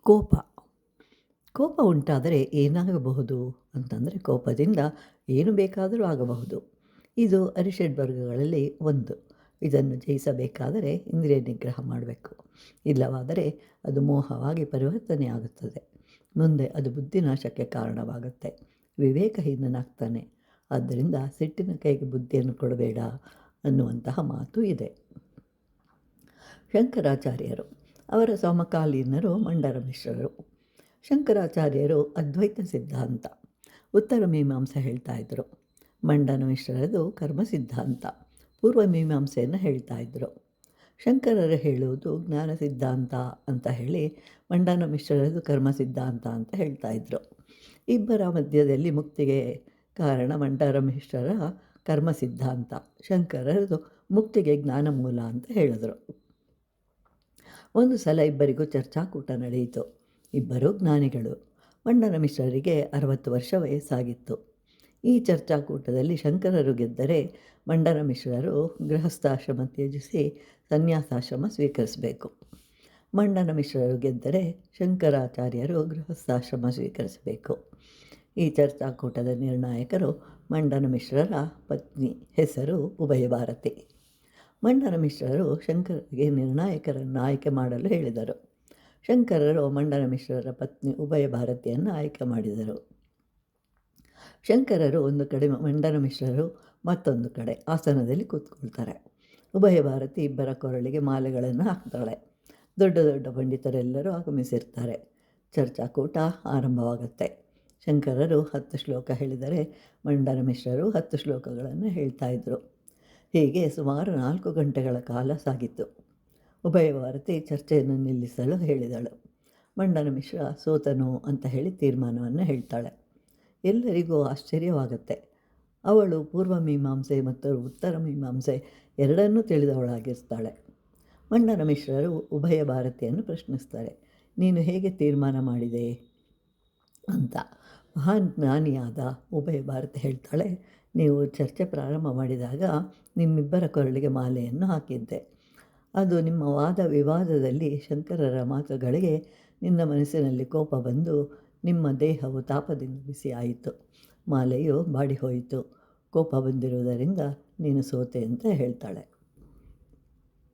ಕೋಪ. ಕೋಪ ಉಂಟಾದರೆ ಏನಾಗಬಹುದು ಅಂತಂದರೆ, ಕೋಪದಿಂದ ಏನು ಬೇಕಾದರೂ ಆಗಬಹುದು. ಇದು ಅರಿಷಡ್ ವರ್ಗಗಳಲ್ಲಿ ಒಂದು. ಇದನ್ನು ಜಯಿಸಬೇಕಾದರೆ ಇಂದ್ರಿಯ ನಿಗ್ರಹ ಮಾಡಬೇಕು. ಇಲ್ಲವಾದರೆ ಅದು ಮೋಹವಾಗಿ ಪರಿವರ್ತನೆ ಆಗುತ್ತದೆ. ಮುಂದೆ ಅದು ಬುದ್ಧಿನಾಶಕ್ಕೆ ಕಾರಣವಾಗುತ್ತೆ. ವಿವೇಕಹೀನನಾಗ್ತಾನೆ. ಆದ್ದರಿಂದ ಸಿಟ್ಟಿನ ಕೈಗೆ ಬುದ್ಧಿಯನ್ನು ಕೊಡಬೇಡ ಅನ್ನುವಂತಹ ಮಾತು ಇದೆ. ಶಂಕರಾಚಾರ್ಯರು, ಅವರ ಸಮಕಾಲೀನರು ಮಂಡನ ಮಿಶ್ರರು. ಶಂಕರಾಚಾರ್ಯರು ಅದ್ವೈತ ಸಿದ್ಧಾಂತ, ಉತ್ತರ ಮೀಮಾಂಸೆ ಹೇಳ್ತಾಯಿದ್ರು. ಮಂಡನ ಮಿಶ್ರರದು ಕರ್ಮ ಸಿದ್ಧಾಂತ, ಪೂರ್ವ ಮೀಮಾಂಸೆಯನ್ನು ಹೇಳ್ತಾಯಿದ್ರು. ಶಂಕರರು ಹೇಳುವುದು ಜ್ಞಾನ ಸಿದ್ಧಾಂತ ಅಂತ ಹೇಳಿ, ಮಂಡನ ಮಿಶ್ರರದು ಕರ್ಮ ಸಿದ್ಧಾಂತ ಅಂತ ಹೇಳ್ತಾಯಿದ್ರು. ಇಬ್ಬರ ಮಧ್ಯದಲ್ಲಿ ಮುಕ್ತಿಗೆ ಕಾರಣ ಮಂಡನ ಮಿಶ್ರರ ಕರ್ಮ ಸಿದ್ಧಾಂತ, ಶಂಕರರದು ಮುಕ್ತಿಗೆ ಜ್ಞಾನ ಮೂಲ ಅಂತ ಹೇಳಿದ್ರು. ಒಂದು ಸಲ ಇಬ್ಬರಿಗೂ ಚರ್ಚಾಕೂಟ ನಡೆಯಿತು. ಇಬ್ಬರೂ ಜ್ಞಾನಿಗಳು. ಮಂಡನ ಮಿಶ್ರರಿಗೆ 60 ವರ್ಷ ವಯಸ್ಸಾಗಿತ್ತು. ಈ ಚರ್ಚಾಕೂಟದಲ್ಲಿ ಶಂಕರರು ಗೆದ್ದರೆ ಮಂಡನ ಮಿಶ್ರರು ಗೃಹಸ್ಥಾಶ್ರಮ ತ್ಯಜಿಸಿ ಸನ್ಯಾಸಾಶ್ರಮ ಸ್ವೀಕರಿಸಬೇಕು. ಮಂಡನ ಮಿಶ್ರರು ಗೆದ್ದರೆ ಶಂಕರಾಚಾರ್ಯರು ಗೃಹಸ್ಥಾಶ್ರಮ ಸ್ವೀಕರಿಸಬೇಕು. ಈ ಚರ್ಚಾಕೂಟದ ನಿರ್ಣಾಯಕರು ಮಂಡನ ಮಿಶ್ರರ ಪತ್ನಿ, ಹೆಸರು ಉಭಯಭಾರತಿ. ಮಂಡನ ಮಿಶ್ರರು ಶಂಕರರಿಗೆ ನಿರ್ಣಾಯಕರನ್ನು ಆಯ್ಕೆ ಮಾಡಲು ಹೇಳಿದರು. ಶಂಕರರು ಮಂಡನ ಮಿಶ್ರರ ಪತ್ನಿ ಉಭಯಭಾರತಿಯನ್ನು ಆಯ್ಕೆ ಮಾಡಿದರು. ಶಂಕರರು ಒಂದು ಕಡೆ, ಮಂಡನ ಮಿಶ್ರರು ಮತ್ತೊಂದು ಕಡೆ ಆಸನದಲ್ಲಿ ಕೂತ್ಕೊಳ್ತಾರೆ. ಉಭಯಭಾರತಿ ಇಬ್ಬರ ಕೊರಳಿಗೆ ಮಾಲೆಗಳನ್ನು ಹಾಕ್ತಾಳೆ. ದೊಡ್ಡ ದೊಡ್ಡ ಪಂಡಿತರೆಲ್ಲರೂ ಆಗಮಿಸಿರ್ತಾರೆ. ಚರ್ಚಾಕೂಟ ಆರಂಭವಾಗುತ್ತೆ. ಶಂಕರರು 10 ಶ್ಲೋಕ ಹೇಳಿದರೆ ಮಂಡನ ಮಿಶ್ರರು 10 ಶ್ಲೋಕಗಳನ್ನು ಹೇಳ್ತಾಯಿದ್ರು. ಹೀಗೆ ಸುಮಾರು 4 ಗಂಟೆಗಳ ಕಾಲ ಸಾಗಿತ್ತು. ಉಭಯಭಾರತಿ ಚರ್ಚೆಯನ್ನು ನಿಲ್ಲಿಸಲು ಹೇಳಿದಳು. ಮಂಡನ ಮಿಶ್ರ ಸೋತನು ಅಂತ ಹೇಳಿ ತೀರ್ಮಾನವನ್ನು ಹೇಳ್ತಾಳೆ. ಎಲ್ಲರಿಗೂ ಆಶ್ಚರ್ಯವಾಗುತ್ತೆ. ಅವಳು ಪೂರ್ವ ಮೀಮಾಂಸೆ ಮತ್ತು ಉತ್ತರ ಮೀಮಾಂಸೆ ಎರಡನ್ನೂ ತಿಳಿದವಳಾಗಿರ್ತಾಳೆ. ಮಂಡನ ಮಿಶ್ರರು ಉಭಯಭಾರತಿಯನ್ನು ಪ್ರಶ್ನಿಸ್ತಾರೆ, ನೀನು ಹೇಗೆ ತೀರ್ಮಾನ ಮಾಡಿದೆ ಅಂತ. ಮಹಾನ್ ಜ್ಞಾನಿಯಾದ ಉಭಯಭಾರತಿ ಹೇಳ್ತಾಳೆ, ನೀವು ಚರ್ಚೆ ಪ್ರಾರಂಭ ಮಾಡಿದಾಗ ನಿಮ್ಮಿಬ್ಬರ ಕೊರಳಿಗೆ ಮಾಲೆಯನ್ನು ಹಾಕಿದ್ದೆ. ಅದು ನಿಮ್ಮ ವಾದ ವಿವಾದದಲ್ಲಿ ಶಂಕರರ ಮಾತುಗಳಿಗೆ ನಿನ್ನ ಮನಸ್ಸಿನಲ್ಲಿ ಕೋಪ ಬಂದು ನಿಮ್ಮ ದೇಹವು ತಾಪದಿಂದ ಬಿಸಿಯಾಯಿತು. ಮಾಲೆಯು ಬಾಡಿ ಹೋಯಿತು. ಕೋಪ ಬಂದಿರುವುದರಿಂದ ನೀನು ಸೋತೆ ಅಂತ ಹೇಳ್ತಾಳೆ.